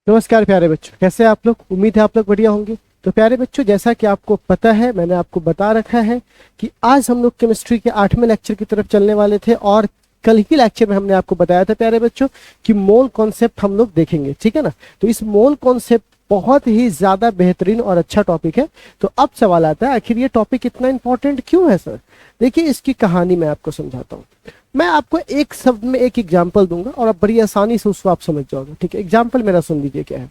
नमस्कार प्यारे बच्चों, कैसे हैं आप लोग। उम्मीद है आप लोग बढ़िया होंगे। तो प्यारे बच्चों, जैसा कि आपको पता है, मैंने आपको बता रखा है कि आज हम लोग केमिस्ट्री के 8वें लेक्चर की तरफ चलने वाले थे और कल ही लेक्चर में हमने आपको बताया था प्यारे बच्चों कि मोल कॉन्सेप्ट हम लोग देखेंगे, ठीक है ना। तो इस मोल कॉन्सेप्ट बहुत ही ज्यादा बेहतरीन और अच्छा टॉपिक है। तो अब सवाल आता है, आखिर ये टॉपिक इतना इंपॉर्टेंट क्यों है सर। देखिए, इसकी कहानी मैं आपको समझाता हूँ। मैं आपको एक शब्द में एक एग्जाम्पल दूंगा और आप बड़ी आसानी से उसको आप समझ जाओगे, ठीक है। एग्जाम्पल मेरा सुन लीजिए क्या है।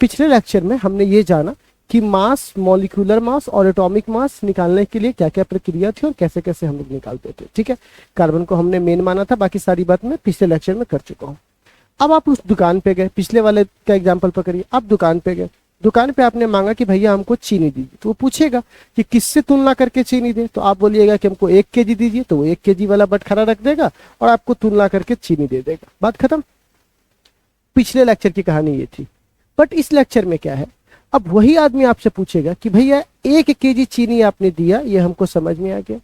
पिछले लेक्चर में हमने ये जाना कि मास, मॉलिक्यूलर मास और एटॉमिक मास निकालने के लिए क्या क्या प्रक्रिया थी और कैसे कैसे हम लोग निकालते थे, ठीक है। कार्बन को हमने मेन माना था, बाकी सारी बात मैं पिछले लेक्चर में कर चुका हूँ। अब आप उस दुकान पे गए, पिछले वाले का एग्जाम्पल पकड़िए। आप दुकान पे गए, दुकान पे आपने मांगा कि भैया हमको चीनी दीजिए। तो वो पूछेगा कि किससे तुलना करके चीनी दे। तो आप बोलिएगा कि हमको 1 केजी दीजिए, तो वो 1 केजी वाला बटखरा रख देगा और आपको तुलना करके चीनी दे देगा। बात खत्म। पिछले लेक्चर की कहानी ये थी। बट इस लेक्चर में क्या है, अब वही आदमी आपसे पूछेगा कि भैया 1 केजी चीनी आपने दिया, ये हमको समझ में आ गया,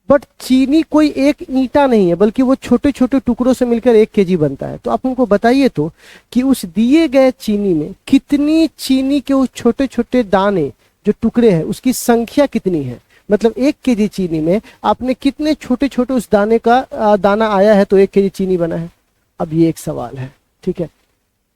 बट चीनी कोई एक ईंटा नहीं है, बल्कि वो छोटे छोटे टुकड़ों से मिलकर 1 केजी बनता है। तो आप हमको बताइए तो कि उस दिए गए चीनी में कितनी चीनी के उस छोटे छोटे दाने जो टुकड़े हैं उसकी संख्या कितनी है। मतलब 1 केजी चीनी में आपने कितने छोटे छोटे उस दाने का दाना आया है तो 1 केजी चीनी बना है। अब ये एक सवाल है, ठीक है,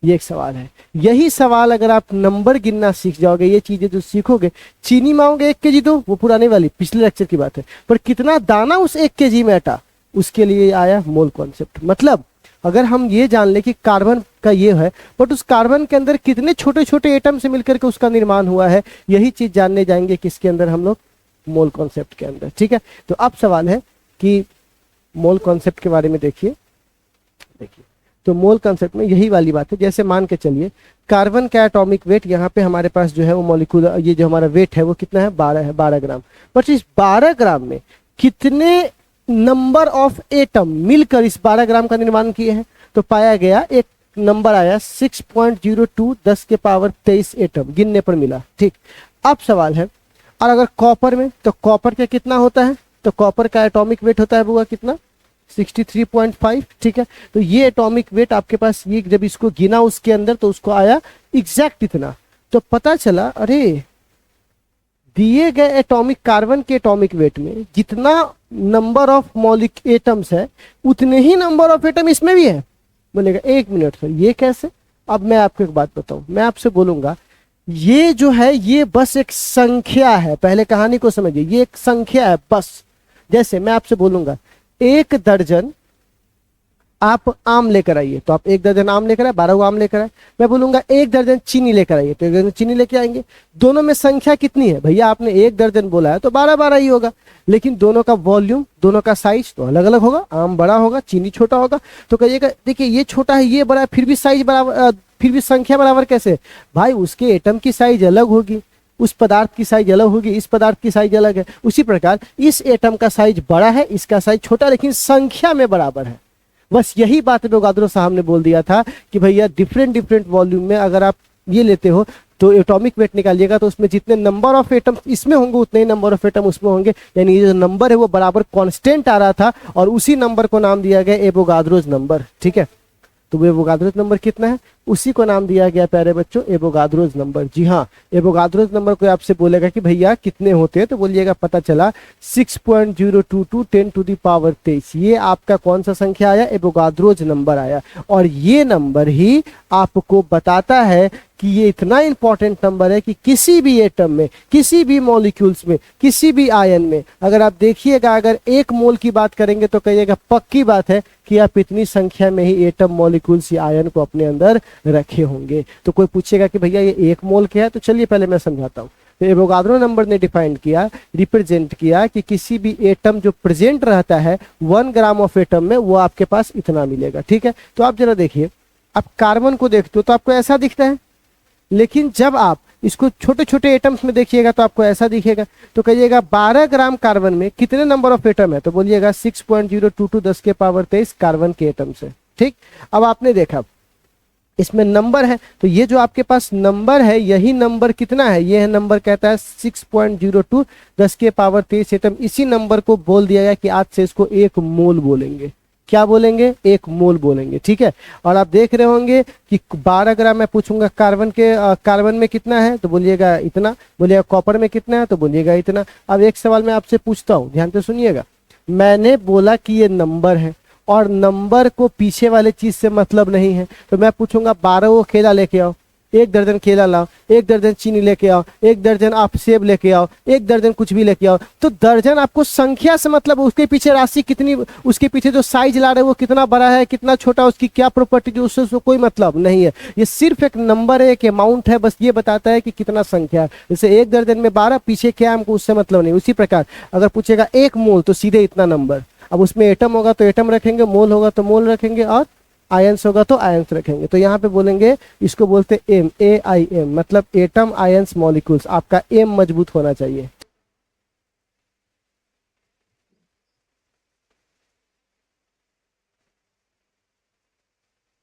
ये एक सवाल है। यही सवाल अगर आप नंबर गिनना सीख जाओगे, ये चीजें जो सीखोगे, चीनी मांगोगे 1 केजी दो, वो पुराने वाली पिछले लेक्चर की बात है, पर कितना दाना उस 1 केजी में अटा, उसके लिए आया मोल कॉन्सेप्ट। मतलब अगर हम ये जान ले कि कार्बन का ये है, बट उस कार्बन के अंदर कितने छोटे छोटे एटम से मिलकर के उसका निर्माण हुआ है, यही चीज जानने जाएंगे किसके अंदर, हम लोग मोल कॉन्सेप्ट के अंदर, ठीक है। तो अब सवाल है कि मोल कॉन्सेप्ट के बारे में देखिए। तो मोल कॉन्सेप्ट में यही वाली बात है। जैसे मान के चलिए कार्बन का एटॉमिक वेट यहाँ पे हमारे पास जो है वो मॉलिक्यूलर, ये जो हमारा वेट है वो कितना है, 12 है, 12 ग्राम। बट इस 12 ग्राम में कितने नंबर ऑफ एटम मिलकर इस 12 ग्राम का निर्माण किए हैं। तो पाया गया, एक नंबर आया 6.02 10 के पावर 23 एटम गिनने पर मिला, ठीक। अब सवाल है, और अगर कॉपर में, तो कॉपर का कितना होता है, तो कॉपर का एटॉमिक वेट होता है वो कितना, 63.5, ठीक है। तो ये एटॉमिक वेट आपके पास, ये जब इसको गिना उसके अंदर तो उसको आया एग्जैक्ट इतना। तो पता चला, अरे दिए गए एटॉमिक, कार्बन के एटॉमिक वेट में जितना नंबर ऑफ मॉलिक एटम्स है उतने ही नंबर ऑफ एटम इसमें भी है। बोलेगा 1 मिनट सर, ये कैसे। अब मैं आपको एक बात बताऊं, मैं आपसे बोलूंगा ये जो है ये बस एक संख्या है। पहले कहानी को समझिए, ये एक संख्या है बस। जैसे मैं आपसे बोलूंगा 1 दर्जन आप आम लेकर आइए, तो आप 1 दर्जन आम लेकर आए, 12 आम लेकर आए। मैं बोलूंगा 1 दर्जन चीनी लेकर आइए, तो 1 दर्जन चीनी लेके आएंगे। दोनों में संख्या कितनी है भैया, आपने 1 दर्जन बोला है तो 12 ही होगा, लेकिन दोनों का वॉल्यूम, दोनों का साइज तो अलग अलग होगा। आम बड़ा होगा, चीनी छोटा होगा। तो कहिएगा देखिए ये छोटा है, ये बड़ा है, फिर भी साइज बराबर, फिर भी संख्या बराबर कैसे भाई, उसके एटम की साइज अलग होगी, उस पदार्थ की साइज अलग होगी, इस पदार्थ की साइज अलग है। उसी प्रकार इस एटम का साइज बड़ा है, इसका साइज छोटा, लेकिन संख्या में बराबर है। बस यही बात एवोगाद्रो साहब ने बोल दिया था कि भैया डिफरेंट डिफरेंट वॉल्यूम में अगर आप ये लेते हो तो एटॉमिक वेट निकालिएगा, तो उसमें जितने नंबर ऑफ एटम इसमें होंगे उतने ही नंबर ऑफ एटम उसमें होंगे। यानी ये जो नंबर है वो बराबर कांस्टेंट आ रहा था और उसी नंबर को नाम दिया गया एवोगाद्रोज नंबर, ठीक है। तो वो एवोगाद्रोज नंबर कितना है, उसी को नाम दिया गया प्यारे बच्चों एवोगाद्रोज नंबर। जी हाँ, एवोगाद्रोज नंबर को आपसे बोलेगा कि भैया कितने होते हैं, तो बोलिएगा पता चला 6.022 10 टू द पावर 23। ये आपका कौन सा संख्या आया, एवोगाद्रोज नंबर आया। और ये नंबर ही आपको बताता है कि ये इतना इंपॉर्टेंट नंबर है कि किसी भी एटम में, किसी भी मॉलिक्यूल्स में, किसी भी आयन में अगर आप देखिएगा, अगर 1 मोल की बात करेंगे तो कहिएगा पक्की बात है कि आप इतनी संख्या में ही एटम, मॉलिक्यूल्स या आयन को अपने अंदर रखे होंगे। तो कोई पूछेगा कि भैया ये 1 मोल क्या है, तो चलिए पहले मैं समझाता हूँ। तो एवोगाद्रो नंबर ने डिफाइन किया, रिप्रेजेंट किया कि किसी भी एटम जो प्रेजेंट रहता है 1 ग्राम ऑफ एटम में, वो आपके पास इतना मिलेगा, ठीक है। तो आप जरा देखिए, आप कार्बन को देखते हो तो आपको ऐसा दिखता है, लेकिन जब आप इसको छोटे छोटे एटम्स में देखिएगा तो आपको ऐसा दिखेगा। तो कहिएगा 12 ग्राम कार्बन में कितने नंबर ऑफ एटम है, तो बोलिएगा 6.022 10 के पावर 23 कार्बन के एटम्स है, ठीक। अब आपने देखा इसमें नंबर है, तो ये जो आपके पास नंबर है, यही नंबर कितना है, ये है नंबर कहता है 6.02 10 के पावर 23 एटम। इसी नंबर को बोल दिया गया कि आज से इसको 1 मोल बोलेंगे, क्या बोलेंगे, 1 मोल बोलेंगे। ठीक है, और आप देख रहे होंगे कि 12 ग्राम मैं पूछूंगा कार्बन में कितना है तो बोलिएगा इतना, बोलिएगा कॉपर में कितना है तो बोलिएगा इतना। अब एक सवाल मैं आपसे पूछता हूँ, ध्यान से सुनिएगा। मैंने बोला कि ये नंबर है और नंबर को पीछे वाले चीज से मतलब नहीं है, तो मैं पूछूंगा 12 वो केला लेके आओ, 1 दर्जन केला लाओ, 1 दर्जन चीनी लेके आओ, 1 दर्जन आप सेब लेके आओ, 1 दर्जन कुछ भी लेके आओ। तो दर्जन आपको संख्या से मतलब, उसके पीछे राशि कितनी, उसके पीछे जो साइज ला रहे हैं वो कितना बड़ा है कितना छोटा, उसकी क्या प्रॉपर्टी, जो उससे कोई मतलब नहीं है। ये सिर्फ एक नंबर है, एक अमाउंट है, बस ये बताता है कि कितना संख्या है। जैसे 1 दर्जन में 12, पीछे क्या हमको उससे मतलब नहीं। उसी प्रकार अगर पूछेगा 1 मोल तो सीधे इतना नंबर। अब उसमें एटम होगा तो एटम रखेंगे, मोल होगा तो मोल रखेंगे, और आयंस होगा तो आयंस रखेंगे। तो यहाँ पे बोलेंगे, इसको बोलते एम, AIM, मतलब एटम आयंस मॉलिक्यूल्स। आपका एम मजबूत होना चाहिए।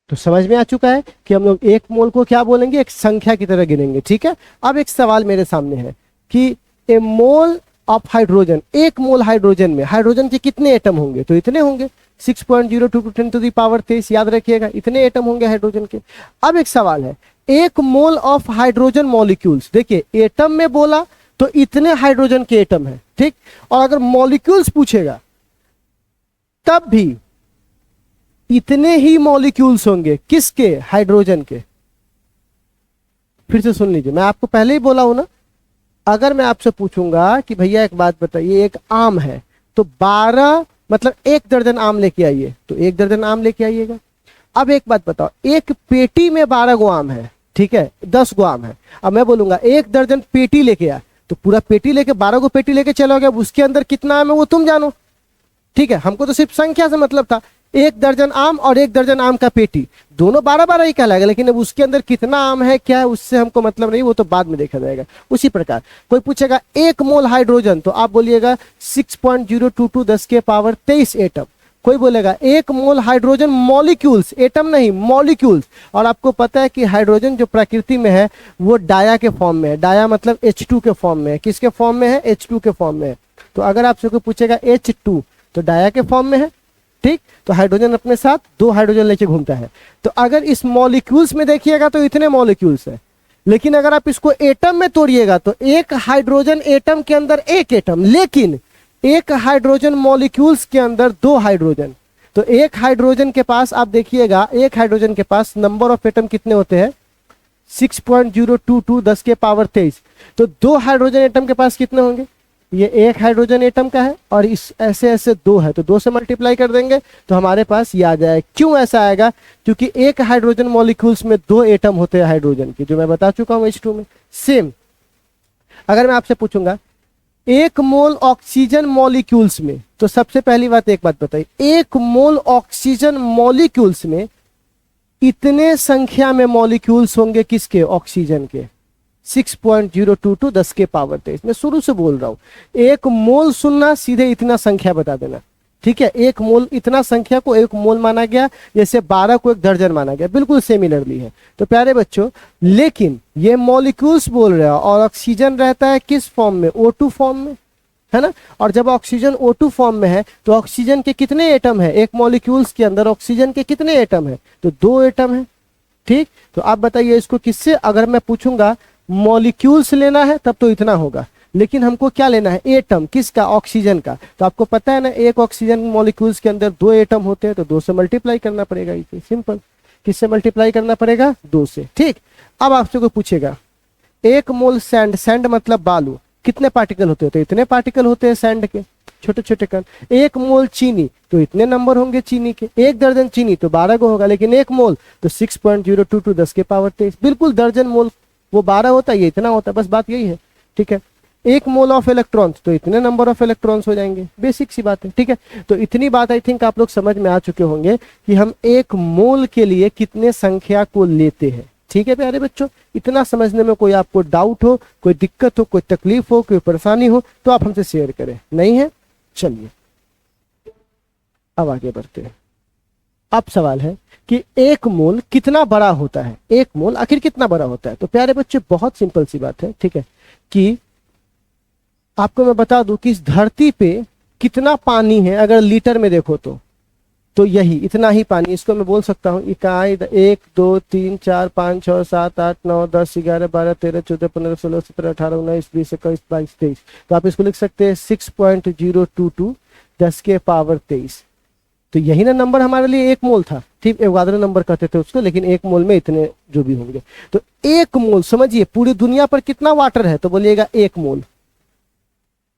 तो समझ में आ चुका है कि हम लोग 1 मोल को क्या बोलेंगे, एक संख्या की तरह गिनेंगे। ठीक है, अब एक सवाल मेरे सामने है कि a mole of hydrogen, 1 mole hydrogen में हाइड्रोजन के कितने एटम होंगे, तो इतने होंगे 6.02 × 10⁻23। याद रखिएगा, इतने एटम होंगे हाइड्रोजन के। अब एक सवाल है, 1 मोल ऑफ हाइड्रोजन मॉलिक्यूल्स, देखिए एटम में बोला तो इतने हाइड्रोजन के एटम है, ठीक। और अगर मॉलिक्यूल्स पूछेगा तब भी इतने ही मॉलिक्यूल्स होंगे, किसके, हाइड्रोजन के। फिर से सुन लीजिए, मैं आपको पहले ही बोला हूं ना, अगर मैं आपसे पूछूंगा कि भैया एक बात बताइए, एक आम है तो 12 मतलब 1 दर्जन आम लेके आइए, तो 1 दर्जन आम लेके आइएगा। अब एक बात बताओ, एक पेटी में 12 गो आम है, ठीक है, 10 गो आम है। अब मैं बोलूंगा 1 दर्जन पेटी लेके आ, तो पूरा पेटी लेके 12 गो पेटी लेके चलोगे, अब उसके अंदर कितना आम है वो तुम जानो। ठीक है, हमको तो सिर्फ संख्या से मतलब था, 1 दर्जन आम और 1 दर्जन आम का पेटी, दोनों 12-12 ही कहलाएगा, लेकिन अब उसके अंदर कितना आम है क्या है उससे हमको मतलब नहीं, वो तो बाद में देखा जाएगा। उसी प्रकार कोई पूछेगा 1 मोल हाइड्रोजन, तो आप बोलिएगा 6.022 10⁻23 एटम। कोई बोलेगा 1 मोल हाइड्रोजन मॉलिक्यूल्स, एटम नहीं मॉलिक्यूल्स। और आपको पता है कि हाइड्रोजन जो प्रकृति में है वो डाया के फॉर्म में है, डाया मतलब H2 के फॉर्म में है। किसके फॉर्म में है, H2 के फॉर्म में है। तो अगर आपसे कोई पूछेगा H2 तो डाया के फॉर्म में है, ठीक। तो हाइड्रोजन अपने साथ 2 हाइड्रोजन लेके घूमता है। तो अगर इस मॉलिक्यूल्स में देखिएगा तो इतने मॉलिक्यूल्स है, लेकिन अगर आप इसको एटम में तोड़िएगा तो 1 हाइड्रोजन एटम के अंदर 1 एटम, लेकिन 1 हाइड्रोजन मॉलिक्यूल्स के अंदर 2 हाइड्रोजन। तो 1 हाइड्रोजन के पास आप देखिएगा, 1 हाइड्रोजन के पास नंबर ऑफ एटम कितने होते हैं, 6.022 10⁻23। तो 2 हाइड्रोजन एटम के पास कितने होंगे, ये 1 हाइड्रोजन एटम का है और इस ऐसे ऐसे 2 है, तो 2 से मल्टीप्लाई कर देंगे तो हमारे पास ये आ जाए। क्यों ऐसा आएगा, क्योंकि 1 हाइड्रोजन मॉलिक्यूल्स में 2 एटम होते हैं हाइड्रोजन के, जो मैं बता चुका हूं H2 में। सेम अगर मैं आपसे पूछूंगा 1 मोल ऑक्सीजन मॉलिक्यूल्स में, तो सबसे पहली बात एक बात बताइए, 1 मोल ऑक्सीजन मॉलिक्यूल्स में इतने संख्या में मॉलिक्यूल्स होंगे किसके, ऑक्सीजन के, 6.022 10⁻23। मैं शुरू से बोल रहा हूं, 1 मोल सुनना, सीधे इतना संख्या बता देना, ठीक है। 1 मोल, इतना संख्या को 1 मोल माना गया, जैसे 12 को 1 दर्जन माना गया, बिल्कुल सिमिलरली है। तो प्यारे बच्चों, लेकिन ये मॉलिक्यूल्स बोल रहे हो और ऑक्सीजन रहता है किस फॉर्म में, O2 फॉर्म में, है ना। और जब ऑक्सीजन O2 फॉर्म में है तो ऑक्सीजन के कितने एटम है, एक मॉलिक्यूल्स के अंदर ऑक्सीजन के कितने एटम है, तो 2 एटम है, ठीक। तो आप बताइए इसको किससे, अगर मैं पूछूंगा मॉलिक्यूल्स लेना है तब तो इतना होगा, लेकिन हमको क्या लेना है, एटम, किसका, ऑक्सीजन का। तो आपको पता है ना, एक ऑक्सीजन मॉलिक्यूल्स के अंदर 2 एटम होते हैं, तो 2 से मल्टीप्लाई करना पड़ेगा, इसे सिंपल। किससे मल्टीप्लाई करना पड़ेगा, 2 से, ठीक। अब आपसे कोई पूछेगा 1 मोल सैंड, सैंड मतलब बालू, कितने पार्टिकल होते हैं, तो इतने पार्टिकल होते हैं सैंड के, छोटे छोटे कण। 1 मोल चीनी, तो इतने नंबर होंगे चीनी के। 1 दर्जन चीनी तो 12 को होगा, लेकिन 1 मोल तो 6.022 10⁻23, बिल्कुल दर्जन मोल वो 12 होता है, ये इतना होता है, बस बात यही है, ठीक है। 1 मोल ऑफ इलेक्ट्रॉन्स, तो इतने नंबर ऑफ इलेक्ट्रॉन्स हो जाएंगे, बेसिक सी बात है, ठीक है। तो इतनी बात आई थिंक आप लोग समझ में आ चुके होंगे कि हम 1 मोल के लिए कितने संख्या को लेते हैं, ठीक है प्यारे बच्चों। इतना समझने में कोई आपको डाउट हो, कोई दिक्कत हो, कोई तकलीफ हो, कोई परेशानी हो तो आप हमसे शेयर करें, नहीं है, चलिए अब आगे बढ़ते हैं। अब सवाल है कि 1 मोल कितना बड़ा होता है, 1 मोल आखिर कितना बड़ा होता है। तो प्यारे बच्चे बहुत सिंपल सी बात है, ठीक है, कि आपको मैं बता दूं कि इस धरती पे कितना पानी है, अगर लीटर में देखो तो तो यही इतना ही पानी, इसको मैं बोल सकता हूँ इकाई 1 2 3 4 5 6 7 8 9 10 11 12 13 14 15 16 17 18 19 20 21 22 23। तो आप इसको लिख सकते हैं 6.022 10 के पावर 23। तो यही ना नंबर हमारे लिए 1 मोल था, ठीक, एवोगाद्रो नंबर कहते थे उसको, लेकिन 1 मोल में इतने जो भी होंगे। तो 1 मोल समझिए पूरी दुनिया पर कितना वाटर है, तो बोलिएगा 1 मोल,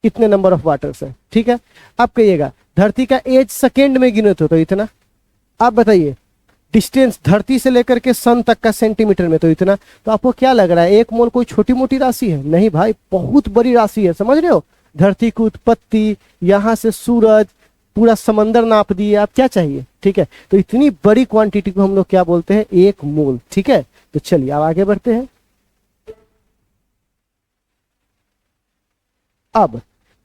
इतने नंबर ऑफ वाटर्स है, ठीक है। अब कहिएगा धरती का एज सेकेंड में गिने तो इतना। आप बताइए डिस्टेंस धरती से लेकर के सन तक का सेंटीमीटर में, तो इतना। तो आपको क्या लग रहा है 1 मोल कोई छोटी मोटी राशि है? नहीं भाई, बहुत बड़ी राशि है, समझ रहे हो। धरती की उत्पत्ति, यहाँ से सूरज, पूरा समंदर नाप दिए, आप क्या चाहिए, ठीक है। तो इतनी बड़ी क्वांटिटी को हम लोग क्या बोलते हैं, 1 मोल, ठीक है। तो चलिए अब आगे बढ़ते हैं। अब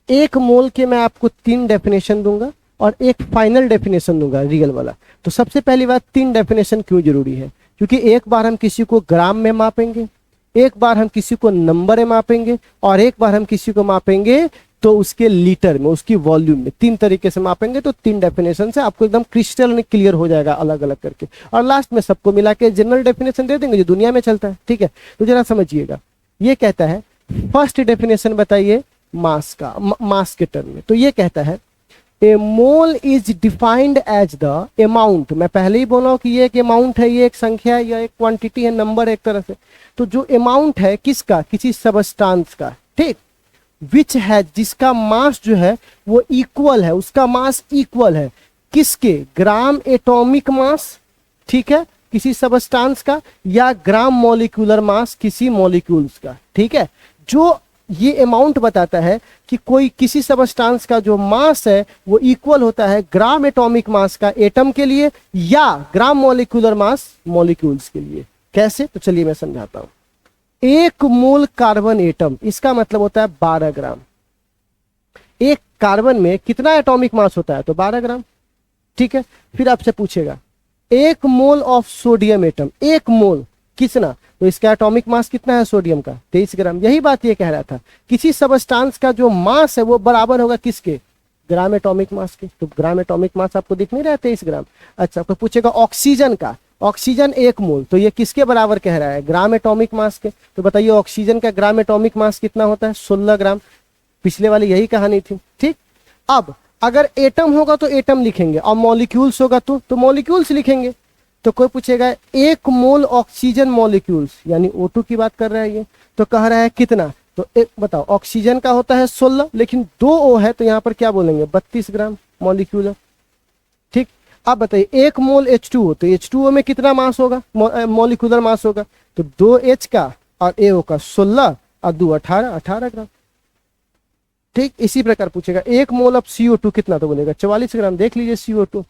1 मोल के मैं आपको 3 डेफिनेशन दूंगा और एक फाइनल डेफिनेशन दूंगा रियल वाला। तो सबसे पहली बात, 3 डेफिनेशन क्यों जरूरी है? क्योंकि एक बार हम किसी को ग्राम में मापेंगे, एक बार हम किसी को नंबर में मापेंगे, और एक बार हम किसी को मापेंगे तो उसके लीटर में, उसकी वॉल्यूम में। 3 तरीके से मापेंगे तो 3 डेफिनेशन से आपको एकदम क्रिस्टल क्लियर हो जाएगा अलग अलग करके। और लास्ट में सबको मिला के जनरल डेफिनेशन दे देंगे जो दुनिया में चलता है, ठीक है। तो जरा समझिएगा, ये कहता है फर्स्ट डेफिनेशन बताइए मास का, मास के टर्म में। तो ये कहता है a mole is defined as the amount. मैं पहले ही बोला कि ये एक अमाउंट है, ये एक संख्या है, ये एक क्वांटिटी है, नंबर एक तरह से। तो जो अमाउंट है किसका, किसी सबस्टांस का, ठीक, विच है, जिसका मास जो है वो इक्वल है, उसका मास इक्वल है किसके, ग्राम एटॉमिक मास, ठीक है, किसी सबस्टांस का, या ग्राम मॉलिक्यूलर मास, किसी मॉलिक्यूल्स का, ठीक है। जो ये अमाउंट बताता है कि कोई किसी सबस्टांस का जो मास है वो इक्वल होता है ग्राम एटॉमिक मास का एटम के लिए, या ग्राम मॉलिक्यूलर मास मॉलिक्यूल्स के लिए। कैसे? तो चलिए मैं समझाता हूं। 1 मोल कार्बन एटम, इसका मतलब होता है 12 ग्राम। एक कार्बन में कितना एटॉमिक मास होता है, तो 12 ग्राम, ठीक है। फिर आपसे पूछेगा 1 मोल ऑफ सोडियम एटम, 1 मोल कितना, तो इसका एटॉमिक मास कितना है सोडियम का, 23 ग्राम। यही बात ये कह रहा था, किसी सबस्टांस का जो मास है वो बराबर होगा किसके, ग्राम एटॉमिक मास के। तो ग्राम एटॉमिक मास आपको दिख नहीं रहा है 23 ग्राम। अच्छा, आपको पूछेगा ऑक्सीजन का, ऑक्सीजन 1 मोल, तो ये किसके बराबर कह रहा है, ग्राम एटॉमिक मास के। तो बताइए ऑक्सीजन का ग्राम एटॉमिक मास कितना होता है, 16 ग्राम। पिछले वाली यही कहानी थी, ठीक। अब अगर एटम होगा तो एटम लिखेंगे, और मॉलिक्यूल्स होगा तो मॉलिक्यूल्स लिखेंगे। तो कोई पूछेगा 1 मोल ऑक्सीजन मॉलिक्यूल्स, यानी O2 की बात कर रहा है ये, तो कह रहा है कितना, तो एक बताओ, ऑक्सीजन का होता है 16, लेकिन 2 O है, तो यहाँ पर क्या बोलेंगे, 32 ग्राम मॉलिक्यूलर, ठीक। अब बताइए 1 मोल H2O, तो H2O में कितना मास होगा, मॉलिक्यूलर मास होगा, तो 2H का और AO का 16 और 2 18 ग्राम, ठीक। इसी प्रकार पूछेगा 1 मोल ऑफ CO2 कितना, तो बोलेगा 44 ग्राम। देख लीजिए CO2,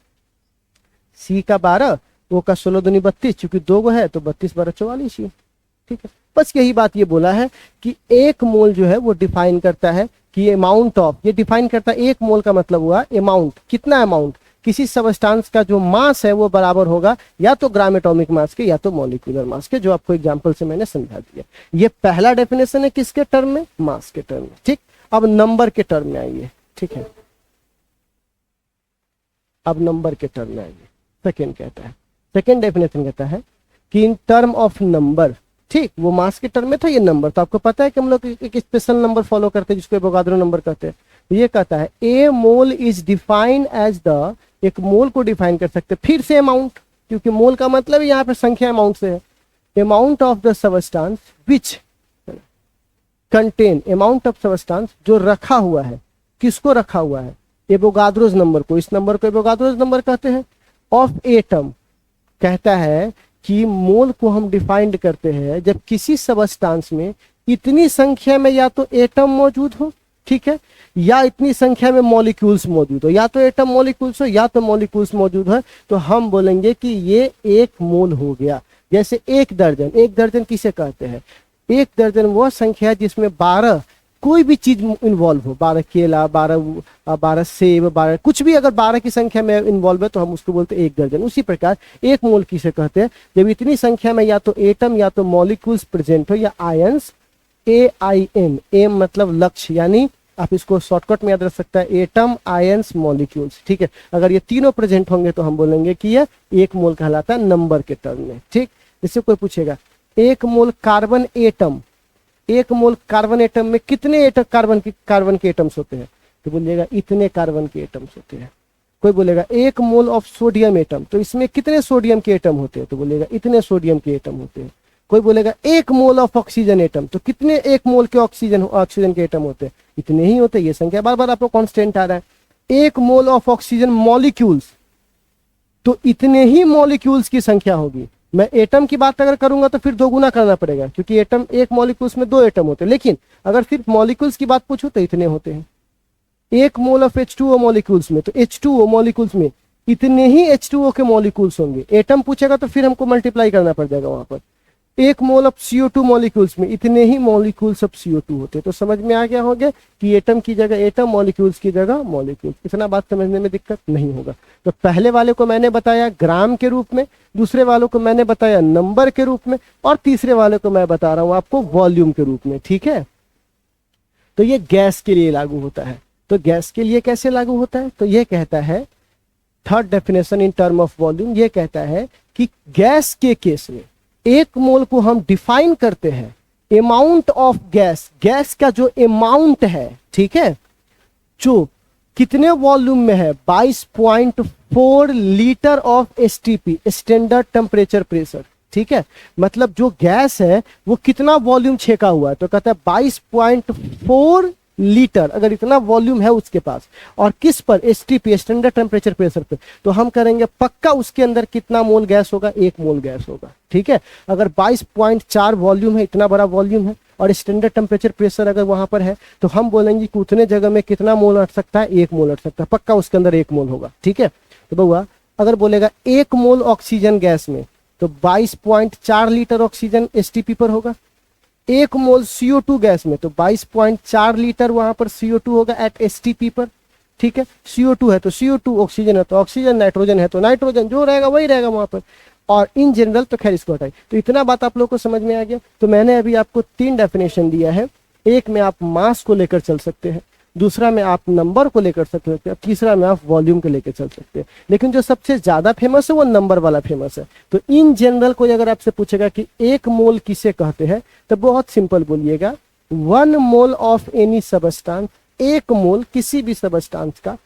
C का 12, O का 16 दूनी 32, चूंकि 2 गो है तो 32 12 44 ही, ठीक है। बस यही बात ये बोला है कि 1 मोल जो है वो डिफाइन करता है कि अमाउंट ऑफ, ये डिफाइन करता है 1 मोल का मतलब हुआ अमाउंट, कितना अमाउंट, किसी सबस्टांस का जो मास है वो बराबर होगा या तो ग्राम एटॉमिक मास के या तो मॉलिक्यूलर मास के, जो आपको एग्जांपल से मैंने समझा दिया। ये पहला डेफिनेशन है किसके टर्म में, मास के टर्म में, ठीक। अब नंबर के टर्म में आइए, ठीक है। अब नंबर के टर्म में आइए। सेकेंड कहता है, सेकेंड डेफिनेशन कहता है कि इन टर्म ऑफ नंबर, ठीक, वो मास के टर्म में था, ये नंबर। तो आपको पता है कि हम लोग एक स्पेशल नंबर फॉलो करते हैं जिसको एवोगाद्रो नंबर कहते हैं। तो ये कहता है a mole is defined as the, एक मोल को डिफाइन कर सकते फिर से अमाउंट, क्योंकि मोल का मतलब यहाँ पे संख्या अमाउंट से है, amount of the substance which contain, amount of substance जो रखा हुआ है, किसको रखा हुआ है, एवोगाद्रोज नंबर को, इस नंबर को एवोगाद्रोज नंबर कहते हैं, ऑफ एटम। कहता है कि मोल को हम डिफाइंड करते हैं जब किसी सबस्टांस में इतनी संख्या में या तो एटम मौजूद हो, ठीक है, या इतनी संख्या में मॉलिक्यूल्स मौजूद हो, या तो एटम मॉलिक्यूल्स हो या तो मॉलिक्यूल्स मौजूद है, तो हम बोलेंगे कि ये 1 मोल हो गया। जैसे 1 दर्जन, 1 दर्जन किसे कहते हैं, 1 दर्जन वह संख्या है जिसमें 12 कोई भी चीज इन्वॉल्व हो, 12 केला, 12 सेब, 12 कुछ भी, अगर 12 की संख्या में इन्वॉल्व है तो हम उसको बोलते हैं 1 दर्जन। उसी प्रकार 1 मोल किसे कहते हैं, जब इतनी संख्या में या तो एटम या तो मॉलिक्यूल्स प्रेजेंट हो या आयंस, AIN, एम मतलब लक्ष्य, यानी आप इसको शॉर्टकट में याद रख सकता है, एटम, आयंस, मॉलिक्यूल्स। ठीक है, अगर ये तीनों प्रेजेंट होंगे तो हम बोलेंगे कि ये 1 मोल कहलाता है नंबर के टर्म में। ठीक, इससे कोई पूछेगा 1 mole carbon atom, 1 mole carbon atom में कितने एटम कार्बन के एटम्स होते हैं, तो बोलिएगा इतने कार्बन के एटम्स होते हैं। कोई बोलेगा 1 मोल ऑफ सोडियम एटम, तो इसमें कितने सोडियम के एटम होते हैं, तो बोलेगा इतने सोडियम के एटम होते हैं। कोई बोलेगा 1 मोल ऑफ ऑक्सीजन एटम, तो कितने 1 मोल के ऑक्सीजन के एटम होते हैं, इतने ही होते हैं। ये संख्या बार बार आपको कांस्टेंट आ रहा है। 1 मोल ऑफ ऑक्सीजन मॉलिक्यूल्स, तो इतने ही मॉलिक्यूल्स की संख्या होगी। मैं एटम की बात अगर करूंगा तो फिर 2 गुना करना पड़ेगा, क्योंकि एटम, एक मॉलिक्यूल्स में 2 एटम होते हैं, लेकिन अगर सिर्फ मॉलिक्यूल्स की बात पूछूं तो इतने होते हैं। 1 मोल ऑफ H2O मॉलिक्यूल्स में, तो H2O मॉलिक्यूल्स में इतने ही H2O के मॉलिक्यूल्स होंगे। एटम पूछेगा तो फिर हमको मल्टीप्लाई करना पड़ जाएगा वहां पर। 1 मोल ऑफ CO2 मॉलिक्यूल्स में इतने ही मॉलिक्यूल्स ऑफ CO2 होते हैं। तो समझ में आ गया होगा कि एटम की जगह एटम, मॉलिक्यूल्स की जगह मॉलिक्यूल्स। इतना बात समझने में दिक्कत नहीं होगा। तो पहले वाले को मैंने बताया ग्राम के रूप में, दूसरे वालों को मैंने बताया नंबर के रूप में, और तीसरे वाले को मैं बता रहा हूं आपको वॉल्यूम के रूप में। ठीक है, तो ये गैस के लिए लागू होता है। तो गैस के लिए कैसे लागू होता है, तो ये कहता है, third definition in term of volume, ये कहता है कि गैस के केस में 1 मोल को हम डिफाइन करते हैं अमाउंट ऑफ गैस, गैस का जो अमाउंट है, ठीक है, जो कितने वॉल्यूम में है, 22.4 litre of STP, standard temperature pressure. ठीक है, मतलब जो गैस है वो कितना वॉल्यूम छेका हुआ है, तो कहता है 22.4 लीटर। अगर इतना वॉल्यूम है उसके पास, और किस पर, एसटीपी, स्टैंडर्ड टेम्परेचर प्रेशर पे, तो हम करेंगे पक्का उसके अंदर कितना मोल गैस होगा, 1 मोल गैस होगा। ठीक है, अगर 22.4 वॉल्यूम है, इतना बड़ा वॉल्यूम है, और स्टैंडर्ड टेम्परेचर प्रेशर अगर वहां पर है, तो हम बोलेंगे कि उतने जगह में कितना मोल अट सकता है, 1 मोल अट सकता है, पक्का उसके अंदर 1 मोल होगा। ठीक है, तो बउआ अगर बोलेगा 1 मोल ऑक्सीजन गैस में, तो 22.4 लीटर ऑक्सीजन एसटीपी पर होगा। 1 मोल CO2 गैस में, तो 22.4 लीटर वहां पर CO2 होगा एट एसटीपी पर। ठीक है, CO2 है तो CO2, ऑक्सीजन है तो ऑक्सीजन, नाइट्रोजन है तो नाइट्रोजन, जो रहेगा वही रहेगा वहां पर। और इन जनरल तो खैर इसको हटाई। तो इतना बात आप लोग को समझ में आ गया। तो मैंने अभी आपको 3 डेफिनेशन दिया है। एक में आप मास को लेकर चल सकते हैं, दूसरा में आप नंबर को लेकर चल सकते हैं, तीसरा में आप वॉल्यूम को लेकर चल सकते हैं। लेकिन जो सबसे ज्यादा फेमस है वो नंबर वाला फेमस है। तो इन जनरल कोई अगर आपसे पूछेगा कि 1 मोल किसे कहते हैं, तो बहुत सिंपल बोलिएगा 1 मोल ऑफ एनी सबस्टांस, 1 मोल किसी भी सबस्टांस का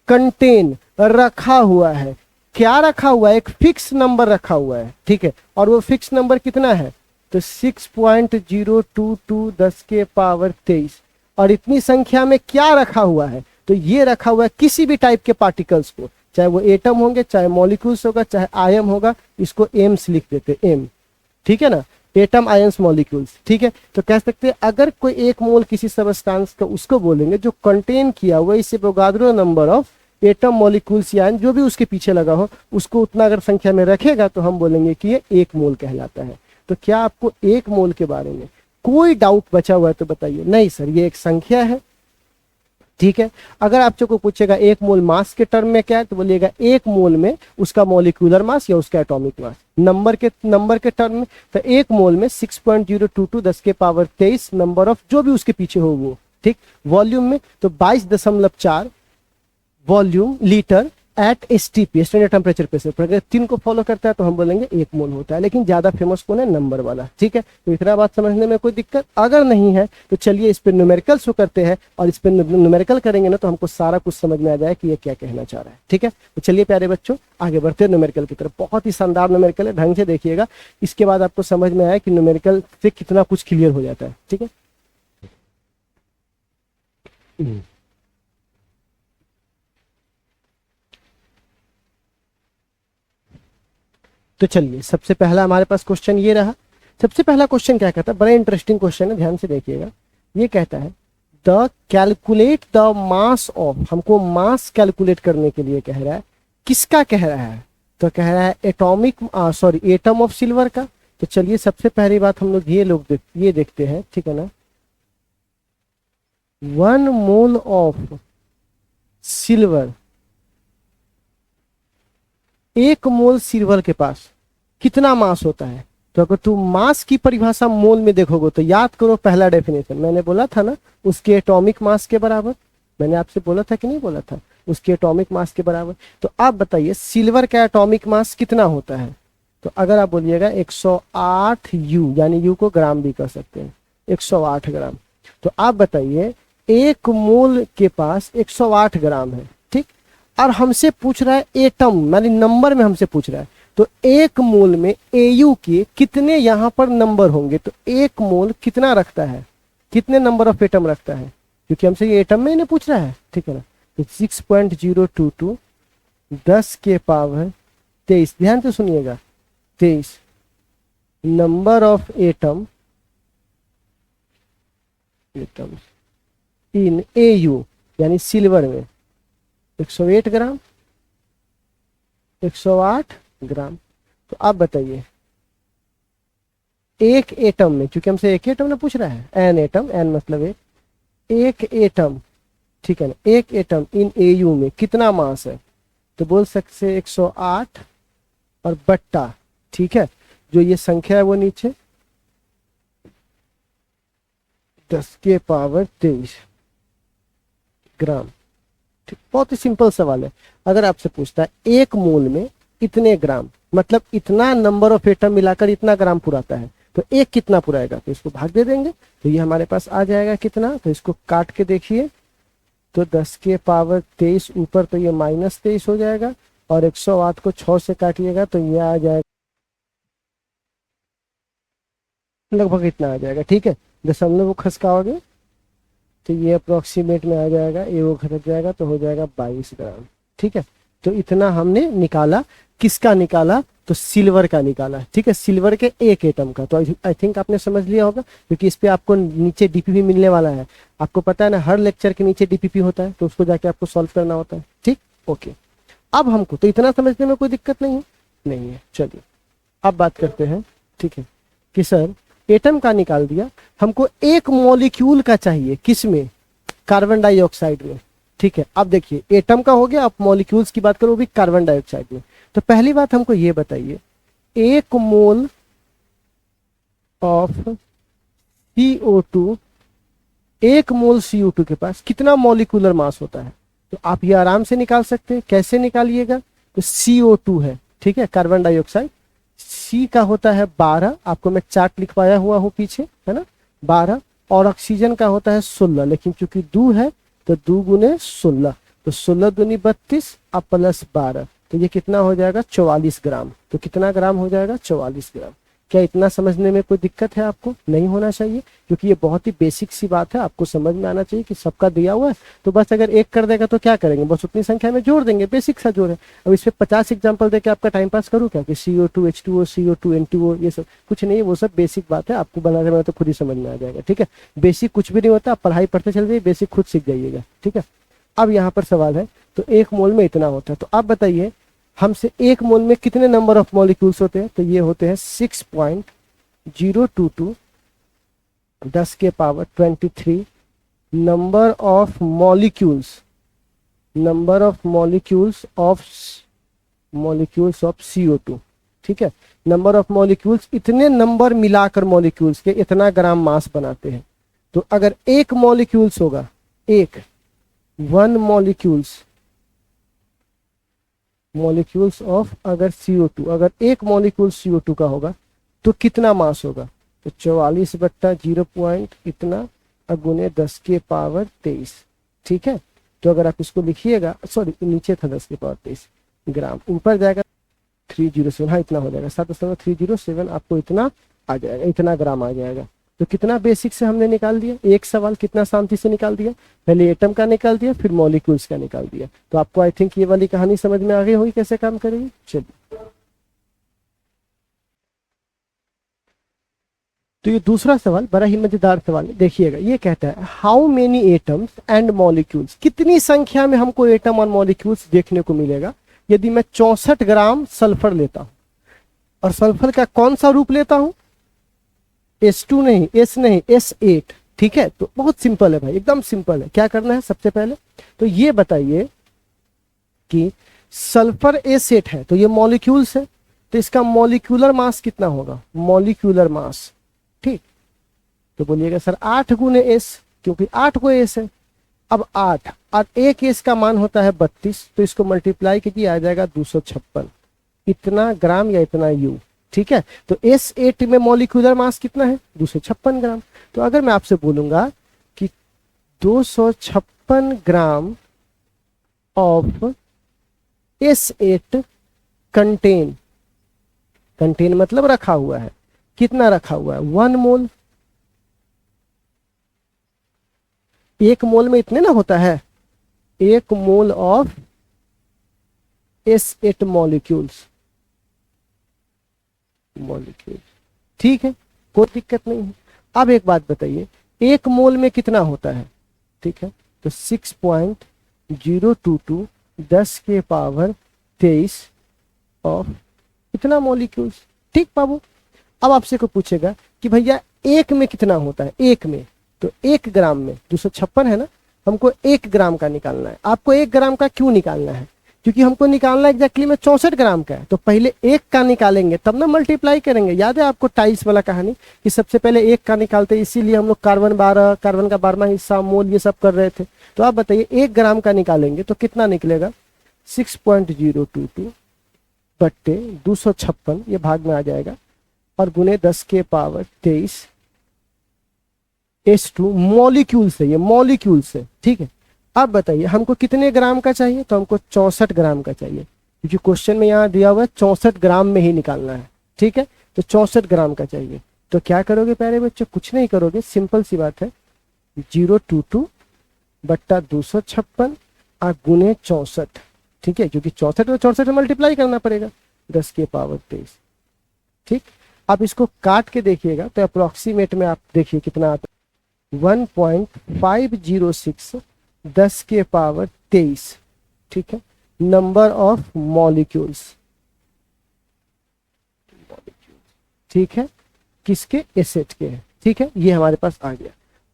कंटेन, रखा हुआ है। क्या रखा हुआ है, एक फिक्स नंबर रखा हुआ है। ठीक है, और वो फिक्स नंबर कितना है, तो 6.022 10 के पावर 23। और इतनी संख्या में क्या रखा हुआ है, तो ये रखा हुआ है किसी भी टाइप के पार्टिकल्स को, चाहे वो एटम होंगे, चाहे मॉलिक्यूल्स होगा, चाहे आयन होगा, इसको एम्स लिख देते, एम। ठीक है ना, एटम, आयंस, मॉलिक्यूल्स। ठीक है, तो कह सकते हैं अगर कोई 1 मोल किसी सबस्टांस का, उसको बोलेंगे जो कंटेन किया हुआ इससे बोगाद्रो नंबर ऑफ एटम, मॉलिक्यूल्स या जो भी उसके पीछे लगा हो, उसको उतना अगर संख्या में रखेगा तो हम बोलेंगे कि ये 1 मोल कहलाता है। तो क्या आपको 1 मोल के बारे में कोई डाउट बचा हुआ है तो बताइए। नहीं सर, ये एक संख्या है। ठीक है, अगर आपसे कोई पूछेगा 1 मोल मास के टर्म में क्या है, तो बोलिएगा 1 मोल में उसका मॉलिक्यूलर मास या उसका एटॉमिक मास। नंबर के टर्म में तो 1 मोल में 6.022 10 के पावर 23 नंबर ऑफ जो भी उसके पीछे हो वो। ठीक, वॉल्यूम में तो 22.4 volume litre at STP, standard temperature pressure पर। अगर 3 को फॉलो करता है तो हम बोलेंगे 1 मोल होता है। लेकिन ज्यादा फेमस कौन है, नंबर वाला। ठीक है, तो इतना बात समझने में कोई दिक्कत अगर नहीं है तो चलिए इस पे न्यूमेरिकल शो करते हैं, और इस पे न्यूमेरिकल करेंगे ना तो हमको सारा कुछ समझ में आ जाए कि ये क्या कहना चाह रहा है। ठीक है, तो चलिए प्यारे बच्चों आगे बढ़ते हैं न्यूमेरिकल की तरफ। बहुत ही शानदार न्यूमेरिकल है, ढंग से देखिएगा। इसके बाद आपको समझ में आया कि न्यूमेरिकल से कितना कुछ क्लियर हो जाता है। ठीक है, तो चलिए सबसे पहला हमारे पास क्वेश्चन ये रहा। सबसे पहला क्वेश्चन क्या कहता है, बड़ा इंटरेस्टिंग क्वेश्चन है, ध्यान से देखिएगा। ये कहता है the calculate the mass of, हमको मास कैलकुलेट करने के लिए कह रहा है। किसका कह रहा है, तो कह रहा है एटम ऑफ सिल्वर का। तो चलिए सबसे पहली बात हम लोग ये देखते हैं। ठीक है ना, 1 mole of silver, 1 mole silver के पास कितना मास होता है, तो अगर तुम मास की परिभाषा मोल में देखोगे तो याद करो पहला डेफिनेशन मैंने बोला था ना, उसके एटॉमिक मास के बराबर। मैंने आपसे बोला था कि नहीं बोला था, उसके एटॉमिक मास के बराबर। तो आप बताइए सिल्वर का एटॉमिक मास कितना होता है? तो अगर आप बोलिएगा 108 यू, यानी यू को ग्राम भी कर सकते हैं, 108 ग्राम। तो आप बताइए एक मोल के पास 108 ग्राम है, ठीक। और हमसे पूछ रहा है एटम, मानी नंबर में हमसे पूछ रहा है। तो एक मोल में एयू के कितने यहाँ पर नंबर होंगे? तो एक मोल कितना रखता है, कितने नंबर ऑफ एटम रखता है? क्योंकि हमसे ये एटम में इन्हें पूछ रहा है, ठीक है ना। तो 6.022 10 के पावर 23, ध्यान से सुनिएगा, 23 number of atom in AU, यानी सिल्वर में 108 ग्राम, 108 ग्राम। तो आप बताइए एक एटम में, क्योंकि हमसे एक एटम ना पूछ रहा है, एन एटम, एन मतलब एक एटम, ठीक है ना, एक एटम इन एयू में कितना मास है? तो बोल सकते 108 और बट्टा, ठीक है, जो ये संख्या है वो नीचे 10 के पावर 23 ग्राम। ठीक, बहुत ही सिंपल सवाल है। अगर आपसे पूछता है एक मोल में इतने ग्राम, मतलब इतना नंबर ऑफ एटम मिलाकर इतना ग्राम पुराता है, तो एक कितना पुराएगा? तो इसको भाग दे देंगे, तो ये हमारे पास आ जाएगा कितना। तो इसको काट के देखिए, तो 10 के पावर 23 ऊपर, तो ये -23 हो जाएगा, और 108 को 6 से काटिएगा तो ये आ जाएगा लगभग इतना आ जाएगा, ठीक है। दशमलव को खसकाओगे तो ये अप्रोक्सीमेट में आ जाएगा, ये वो घट जाएगा तो हो जाएगा 22 ग्राम, ठीक है। तो इतना हमने निकाला, किसका निकाला? तो सिल्वर का निकाला, ठीक है, सिल्वर के एक एटम का। तो आई थिंक आपने समझ लिया होगा, क्योंकि इस पे आपको नीचे डीपीपी मिलने वाला है। आपको पता है ना, हर लेक्चर के नीचे डीपीपी होता है, तो उसको जाके आपको सॉल्व करना होता है, ठीक, ओके। अब हमको तो इतना समझने में कोई दिक्कत नहीं है। चलिए अब बात करते हैं, ठीक है, कि सर एटम का निकाल दिया, हमको एक मॉलिक्यूल का चाहिए, किसमें? कार्बन डाइऑक्साइड में, ठीक है। अब देखिए एटम का हो गया, आप मॉलिक्यूल्स की बात करो, वो भी कार्बन डाइऑक्साइड में। तो पहली बात हमको ये बताइए, एक मोल ऑफ CO2, एक मोल CO2 के पास कितना मॉलिक्यूलर मास होता है? तो आप ये आराम से निकाल सकते हैं। कैसे निकालिएगा? तो CO2 है, ठीक है, कार्बन डाइऑक्साइड, C का होता है 12, आपको मैं चार्ट लिखवाया हुआ हूँ पीछे, है ना, 12, और ऑक्सीजन का होता है 16, लेकिन चूंकि 2 है तो 2 गुने 16, तो 16 दूनी 32 अब प्लस 12, तो ये कितना हो जाएगा? 44 ग्राम। तो कितना ग्राम हो जाएगा? 44 ग्राम। क्या इतना समझने में कोई दिक्कत है? आपको नहीं होना चाहिए, क्योंकि ये बहुत ही बेसिक सी बात है, आपको समझ में आना चाहिए कि सबका दिया हुआ है, तो बस अगर एक कर देगा तो क्या करेंगे, बस उतनी संख्या में जोड़ देंगे, बेसिक सा जोड़ है। अब इस पे 50 एग्जाम्पल देके आपका टाइम पास करूँ क्या, कि CO2 H2O CO2 N2O, ये सब कुछ नहीं है, वो सब बेसिक बात है, आपको बनाने में तो खुद ही समझ में आ जाएगा, ठीक है। बेसिक कुछ भी नहीं होता, आप पढ़ाई पढ़ते चल जाइए, बेसिक खुद सीख जाइएगा, ठीक है। अब यहाँ पर सवाल है, तो एक मोल में इतना होता है, तो आप बताइए हमसे एक मोल में कितने नंबर ऑफ मॉलिक्यूल्स होते हैं? तो ये होते हैं 6.022 10 के power 23 number of molecules of CO2, ठीक है। नंबर ऑफ मॉलिक्यूल्स, इतने नंबर मिलाकर मॉलिक्यूल्स के इतना ग्राम मास बनाते हैं। तो अगर एक मॉलिक्यूल्स होगा, एक 1 मॉलिक्यूल्स ऑफ अगर CO2, अगर एक मॉलिक्यूल CO2 का होगा तो कितना मास होगा? तो 44 बट्टा 0 पॉइंट इतना गुने 10 के पावर 23, ठीक है। तो अगर आप इसको लिखिएगा, सॉरी नीचे था 10 के पावर 23 ग्राम, ऊपर जाएगा 307, हाँ इतना हो जाएगा 7.307, आपको इतना आ जाएगा, इतना ग्राम आ जाएगा। तो कितना बेसिक से हमने निकाल दिया, एक सवाल कितना शांति से निकाल दिया, पहले एटम का निकाल दिया, फिर मॉलिक्यूल्स का निकाल दिया। तो आपको आई थिंक ये वाली कहानी समझ में आ गई होगी कैसे काम करेगी। चलिए तो ये दूसरा सवाल बड़ा ही मजेदार सवाल है, देखिएगा। ये कहता है how many atoms and molecules, कितनी संख्या में हमको एटम और मॉलिक्यूल्स देखने को मिलेगा यदि मैं 64 ग्राम सल्फर लेता हूं, और सल्फर का कौन सा रूप लेता हूं? S2 नहीं, S नहीं, S8, ठीक है। तो बहुत सिंपल है भाई, एकदम सिंपल है। क्या करना है सबसे पहले, तो ये बताइए कि सल्फर S8 है, तो ये मॉलिक्यूल्स है, तो इसका मॉलिक्यूलर मास कितना होगा, मॉलिक्यूलर मास। ठीक, तो बोलिएगा सर 8 गुने एस, क्योंकि 8 को एस है। अब 8 और एक एस का मान होता है 32, तो इसको मल्टीप्लाई कीजिए आ जाएगा 256, इतना ग्राम या इतना यू। ठीक है, तो S8 में मॉलिक्यूलर मास कितना है, 256 ग्राम। तो अगर मैं आपसे बोलूंगा कि 256 gram of S8 contain, contain मतलब रखा हुआ है, कितना रखा हुआ है, 1 मोल। 1 मोल में इतने ना होता है, 1 मोल ऑफ S8 मॉलिक्यूल्स, ठीक है, कोई दिक्कत नहीं है। अब एक बात बताइए, 1 मोल में कितना होता है, ठीक है, तो 6.022 10 के पावर 23 ऑफ इतना मॉलिक्यूल्स। ठीक बाबू, अब आपसे को पूछेगा कि भैया 1 में कितना होता है, 1 में, तो 1 ग्राम में 256 है ना, हमको 1 ग्राम का निकालना है। आपको 1 ग्राम का क्यों निकालना है, क्योंकि हमको निकालना एग्जैक्टली में 64 ग्राम का है। तो पहले 1 का निकालेंगे तब ना मल्टीप्लाई करेंगे। याद है आपको टाइल्स वाला कहानी कि सबसे पहले 1 का निकालते, इसीलिए हम लोग कार्बन 12, कार्बन का 12वां हिस्सा, मोल, ये सब कर रहे थे। तो आप बताइए 1 ग्राम का निकालेंगे तो कितना निकलेगा, 6.022 बट्टे 256, ये भाग में आ जाएगा, और गुने 10 के पावर 23 S2 मॉलिक्यूल से, ये मॉलिक्यूल से। ठीक है, अब बताइए हमको कितने ग्राम का चाहिए, तो हमको 64 ग्राम का चाहिए, क्योंकि क्वेश्चन में यहाँ दिया हुआ है 64 ग्राम में ही निकालना है। ठीक है, तो 64 ग्राम का चाहिए। तो क्या करोगे प्यारे बच्चों, कुछ नहीं करोगे, सिंपल सी बात है, 022 बट्टा 256 और गुने 64। ठीक है, क्योंकि 64 और 64 में मल्टीप्लाई करना पड़ेगा, 10 के पावर 23। ठीक, आप इसको काट के देखिएगा तो अप्रोक्सीमेट में आप देखिए कितना आता है, 1.506 10 के पावर 23। ठीक है, नंबर ऑफ मॉलिक्यूल्स, ठीक है, किसके, एसिड के है। ठीक है, ये हमारे पास आ गया।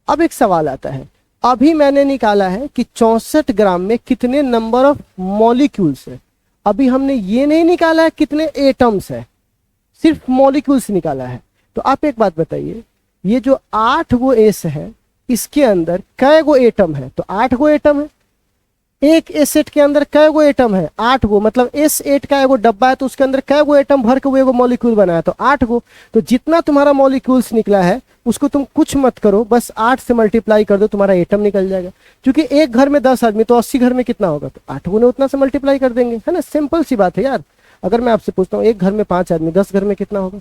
अब एक सवाल आता है, अभी मैंने निकाला है कि 64 ग्राम में कितने नंबर ऑफ मॉलिक्यूल्स है। अभी हमने ये नहीं निकाला है कितने एटम्स है, सिर्फ मॉलिक्यूल्स निकाला है। तो आप एक बात बताइए, ये जो 8 गो एस है, इसके अंदर कै गो एटम है, तो 8 गो एटम है। एक एसिड के अंदर कै गो एटम है, 8 गो, मतलब S8 का एगो डब्बा है, तो उसके अंदर कै गो एटम भर के वो एगो मॉलिक्यूल बना है, तो 8 गो। तो जितना तुम्हारा मॉलिक्यूल्स निकला है उसको तुम कुछ मत करो, बस 8 से मल्टीप्लाई कर दो, तुम्हारा एटम निकल जाएगा। क्योंकि एक घर में 10 आदमी, तो 80 घर में कितना होगा, तो 8 गुने उतना से मल्टीप्लाई कर देंगे, है ना, सिंपल सी बात है यार। अगर मैं आपसे पूछता हूँ एक घर में 5 आदमी, 10 घर में कितना होगा,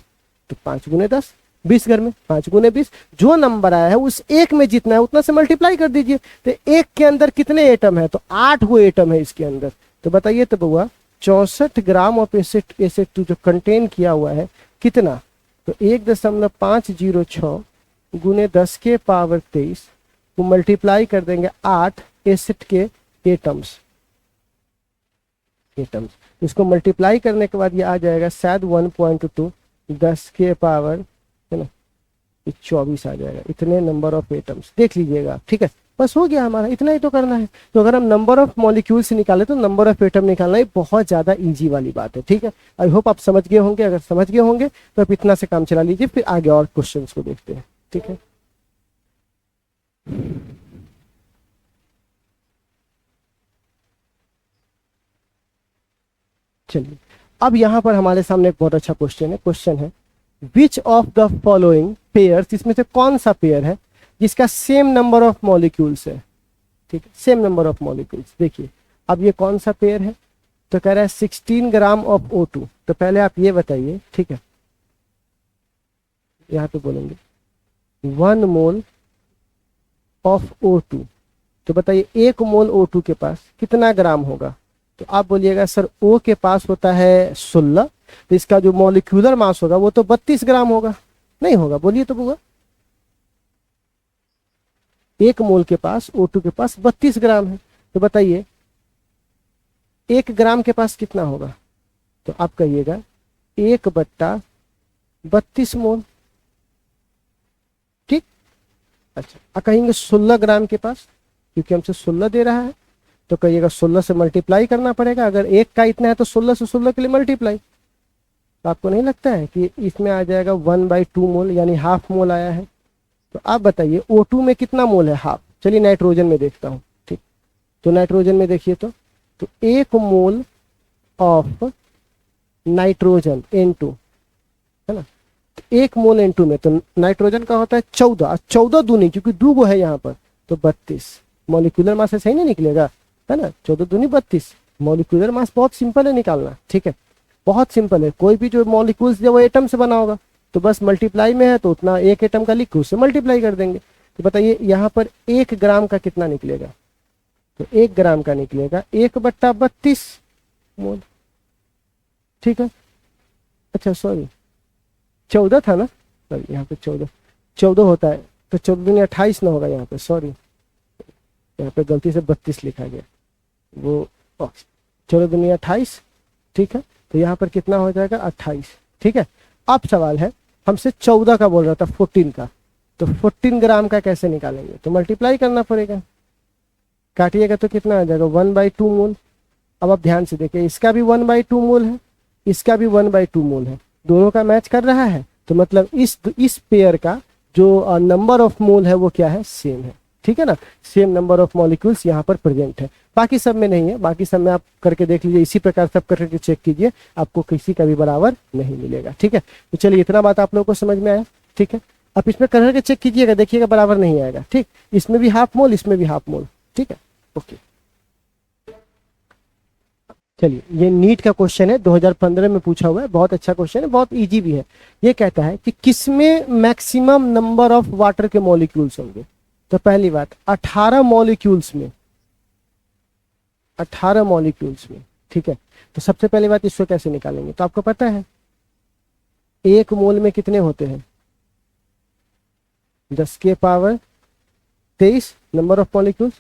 तो 5 गुने 10, 20 घर में 5 गुने 20, जो नंबर आया है उस एक में जितना है उतना से मल्टीप्लाई कर दीजिए। तो एक के अंदर कितने एटम है, तो 8 गो एटम है इसके अंदर। तो बताइए तो बउआ, 64 ग्राम ऑफ एसिड जो कंटेन किया हुआ है कितना, तो 1.506 गुने 10 के पावर 23 को मल्टीप्लाई कर देंगे 8 एसिड के एटम्स। इसको मल्टीप्लाई करने के बाद ये आ जाएगा शायद 1.2 10 के पावर, है ना, 24 आ जाएगा। इतने नंबर ऑफ एटम्स देख लीजिएगा। ठीक है, बस हो गया हमारा, इतना ही तो करना है। तो अगर हम नंबर ऑफ मॉलिक्यूल्स निकाले तो नंबर ऑफ एटम निकालना ये बहुत ज़्यादा इजी वाली बात है। ठीक है, आई होप आप समझ गए होंगे। अगर समझ गए होंगे तो आप इतना से काम चला लीजिए, फिर आगे और क्वेश्चंस को देखते हैं। ठीक है, चलिए अब यहाँ पर हमारे सामने एक बहुत अच्छा क्वेश्चन है, which of the following pairs, इसमें से कौन सा पेयर है जिसका सेम नंबर ऑफ मॉलिक्यूल्स है। ठीक है, सेम नंबर ऑफ मॉलिक्यूल्स। देखिए अब ये कौन सा पेयर है, तो कह रहा है 16 ग्राम ऑफ O2। तो पहले आप ये बताइए, ठीक है, यहाँ पे बोलेंगे 1 मोल ऑफ O2। तो बताइए 1 मोल O2 के पास कितना ग्राम होगा, तो आप बोलिएगा सर O के पास होता है 16, तो इसका जो मॉलिक्यूलर मास होगा वो तो 32 ग्राम होगा। नहीं होगा, बोलिए तो बुआ, 1 मोल के पास O2 के पास 32 ग्राम है। तो बताइए 1 ग्राम के पास कितना होगा, तो आप कहिएगा 1/32 मोल। ठीक, अच्छा, आप कहेंगे 16 ग्राम के पास, क्योंकि हमसे 16 दे रहा है, तो कहिएगा 16 से मल्टीप्लाई करना पड़ेगा। अगर 1 का इतना है तो 16 से 16 के लिए मल्टीप्लाई, तो आपको नहीं लगता है कि इसमें आ जाएगा 1/2 मोल, यानी हाफ मोल आया है। तो आप बताइए O2 में कितना मोल है? हाफ। चलिए नाइट्रोजन में देखता हूँ। ठीक, तो नाइट्रोजन में देखिए तो 1 मोल ऑफ नाइट्रोजन N2 है ना, 1 मोल N2 में, तो नाइट्रोजन का होता है 14, 14 दूनी, क्योंकि 2 गो है यहाँ पर, तो 32 मॉलिक्यूलर मास से सही नहीं निकलेगा, है ना, 14 दूनी 32। मॉलिक्यूलर मास बहुत सिंपल है निकालना, ठीक है, बहुत सिंपल है। कोई भी जो मॉलिक्यूल्स जब वो एटम से बना होगा तो बस मल्टीप्लाई में है तो उतना एक एटम का लिख के उससे मल्टीप्लाई कर देंगे। तो बताइए यहाँ पर 1 ग्राम का कितना निकलेगा? तो 1 ग्राम का निकलेगा 1/32 मोल। ठीक है, अच्छा सॉरी 14 था ना, सॉरी यहाँ पे 14 होता है, तो 14 दूनी 28 ना होगा यहाँ पे, सॉरी यहाँ पे गलती से 32 लिखा गया, वो 14 दूनी 28। ठीक है, तो यहाँ पर कितना हो जाएगा? 28। ठीक है, अब सवाल है हमसे 14 का बोल रहा था, 14 का, तो 14 ग्राम का कैसे निकालेंगे? तो मल्टीप्लाई करना पड़ेगा, काटिएगा तो कितना आ जाएगा? 1/2 मोल। अब आप ध्यान से देखिए, इसका भी 1/2 मोल है, इसका भी 1/2 मोल है, दोनों का मैच कर रहा है, तो मतलब इस पेयर का जो नंबर ऑफ मोल है वो क्या है? सेम है। ठीक है ना, सेम नंबर ऑफ मॉलिक्यूल्स यहाँ पर प्रेजेंट है, बाकी सब में नहीं है। बाकी सब में आप करके देख लीजिए, इसी प्रकार सब करके चेक कीजिए, आपको किसी का भी बराबर नहीं मिलेगा। ठीक है, तो चलिए इतना बात आप लोगों को समझ में आया। ठीक है, आप इसमें करके चेक कीजिएगा, देखिएगा बराबर नहीं आएगा। ठीक, इसमें भी हाफ मोल, इसमें भी हाफ मोल। ठीक है, ओके। चलिए, ये नीट का क्वेश्चन है, 2015 में पूछा हुआ है, बहुत अच्छा क्वेश्चन है, बहुत इजी भी है। ये कहता है कि किसमें मैक्सिमम नंबर ऑफ वाटर के मॉलिक्यूल्स होंगे? तो पहली बात 18 मॉलिक्यूल्स में, 18 मॉलिक्यूल्स में। ठीक है, तो सबसे पहली बात इसको कैसे निकालेंगे? तो आपको पता है 1 मोल में कितने होते हैं? 10⁻23 नंबर ऑफ मॉलिक्यूल्स,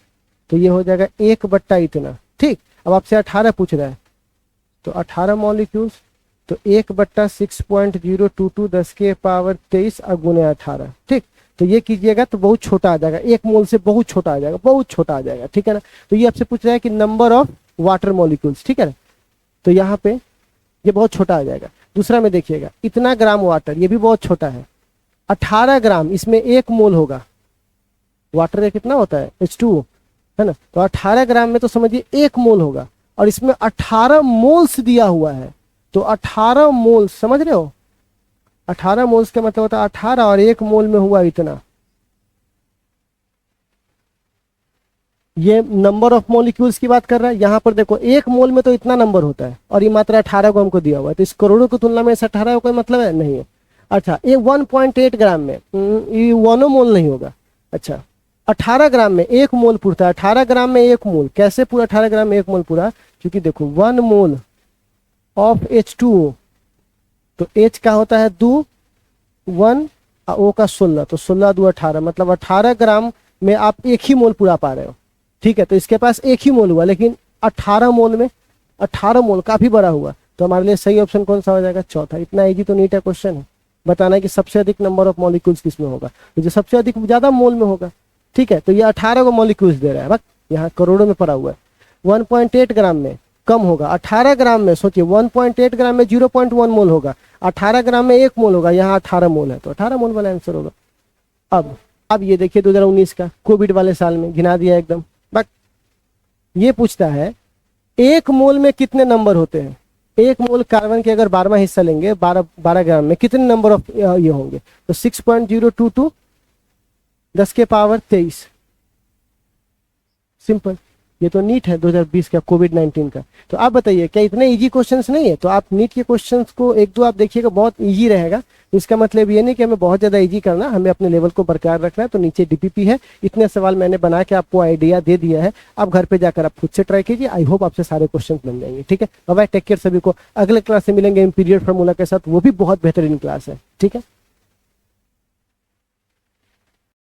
तो ये हो जाएगा 1 इतना। ठीक, अब आपसे 18 पूछ रहा है, तो 18 मॉलिक्यूल्स, तो 1/6.022 10⁻23 गुने 18। ठीक, तो ये कीजिएगा तो बहुत छोटा आ जाएगा, 1 मोल से बहुत छोटा आ जाएगा, बहुत छोटा आ जाएगा। ठीक है ना, तो ये आपसे पूछ रहा है कि नंबर ऑफ वाटर मॉलिक्यूल्स। ठीक है ना, तो यहाँ पे ये बहुत छोटा आ जाएगा। दूसरा में देखिएगा, इतना ग्राम वाटर, ये भी बहुत छोटा है। 18 ग्राम, इसमें 1 मोल होगा, वाटर का कितना होता है? H2O, है ना, तो 18 ग्राम में तो समझिए 1 मोल होगा, और इसमें 18 मोल्स दिया हुआ है, तो 18 मोल्स, समझ रहे हो, 18 मोल्स का मतलब होता है 18 और 1 मोल में हुआ इतना। ये नंबर ऑफ मॉलिक्यूल्स की बात कर रहा है। यहाँ पर देखो 1 मोल में तो इतना नंबर होता है, और ये मात्रा 18 को हमको दिया हुआ है, तो इस करोड़ों की तुलना में इस 18 का कोई मतलब है नहीं है। अच्छा, ये 1.8 ग्राम में, ये 1 मोल नहीं होगा। अच्छा, 18 ग्राम में 1 मोल पूरता है, 18 ग्राम में 1 मोल कैसे पूरा? 18 ग्राम में 1 मोल पूरा, क्योंकि देखो 1 मोल ऑफ H2O, तो H का होता है 2, 1, O का 16, तो 16 2 18, मतलब 18 ग्राम में आप 1 ही मोल पूरा पा रहे हो। ठीक है, तो इसके पास 1 ही मोल हुआ, लेकिन 18 मोल में 18 मोल काफी बड़ा हुआ, तो हमारे लिए सही ऑप्शन कौन सा हो जाएगा? चौथा। इतना इजी तो नीट है क्वेश्चन है, बताना है कि सबसे अधिक नंबर ऑफ मॉलिक्यूल्स किसमें होगा, तो जो सबसे अधिक ज्यादा मोल में होगा। ठीक है, तो ये 18 को मॉलिक्यूल्स दे रहा है, बस यहाँ करोड़ों में पड़ा हुआ है। 1.8 ग्राम में कम होगा, 18 ग्राम में सोचिए 1.8 ग्राम में 0.1 मोल होगा, 18 ग्राम में 1 मोल होगा, यहाँ 18 मोल है, तो 18 मोल वाला आंसर होगा। अब ये देखिए 2019 का, कोविड वाले साल में गिना दिया एकदम। बट ये पूछता है 1 मोल में कितने नंबर होते हैं? 1 मोल कार्बन के अगर 12वां हिस्सा लेंगे, 12 ग्राम में कितने नंबर ऑफ ये होंगे? तो 6.022 10⁻23। सिंपल, ये तो नीट है 2020 का, कोविड-19 का। तो आप बताइए क्या इतने इजी क्वेश्चंस नहीं है? तो आप नीट के क्वेश्चंस को 1-2 आप देखिएगा, बहुत इजी रहेगा। इसका मतलब ये नहीं कि हमें बहुत ज्यादा इजी करना, हमें अपने लेवल को बरकरार रखना है। तो नीचे डीपीपी है, इतने सवाल मैंने बना के आपको आइडिया दे दिया है, आप घर पे जाकर आप खुद से ट्राई कीजिए। आई होप आपसे सारे क्वेश्चन बन जाएंगे। ठीक है, बाय बाय, टेक केयर सभी को। अगले क्लास से मिलेंगे इंपीरियल फार्मूला के साथ, वो भी बहुत बेहतरीन क्लास है। ठीक है।